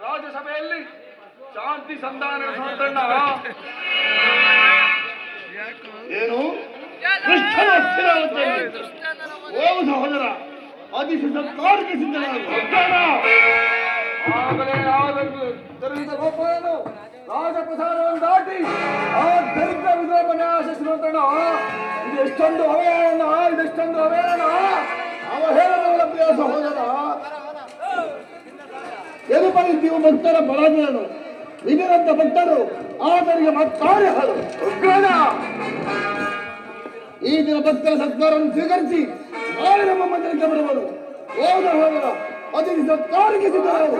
ರಾಜ್ಯಸಭೆಯಲ್ಲಿ ಶಾಂತಿ ಸಂಧಾನ ನಡೆಸುವಂತಣ್ಣ. ಏನು ಕೃಷ್ಣನ ಓ ಸಹೋದರ, ಅತಿ ಸತ್ಕಾರಕ್ಕೆ ಸಿದ್ಧನಾಗಲಿ. ಆಗಲೇ ದರಿದ್ರ ಗೋಪಾಲನು ರಾಜಪ್ರಸಾದವನ್ನು ದಾಟಿ ಆ ದರಿದ್ರ ವಿದ್ರೋಹವನ್ನು ಆಶಿಸಿರುವಂತಣ್ಣ. ಇದು ಎಷ್ಟೊಂದು ಅವಹೇಳನ, ಇದೆಷ್ಟೊಂದು ಅವಹೇಳನ, ಅವಹೇಳನಗಳ ಪ್ರಿಯ ಸಹೋದರ. ಎದುಪರಿದ್ದೀವು ಭಕ್ತರ ಪರಾಜಯನು ವಿಧಿರಂತ ಭಕ್ತರು ಆತನಿಗೆ ಮತ್ತಾರೆ ಹಾಳು. ಈ ದಿನ ಭಕ್ತರ ಸತ್ಕಾರವನ್ನು ಸ್ವೀಕರಿಸಿ ನಾಳೆ ನಮ್ಮ ಮಂದಿರಕ್ಕೆ ಬರುವರು. ಹೋದ ಹೋದರ ಅತಿಥಿ ಸತ್ಕಾರಕ್ಕೆ ಸಿದ್ಧರಾಗು.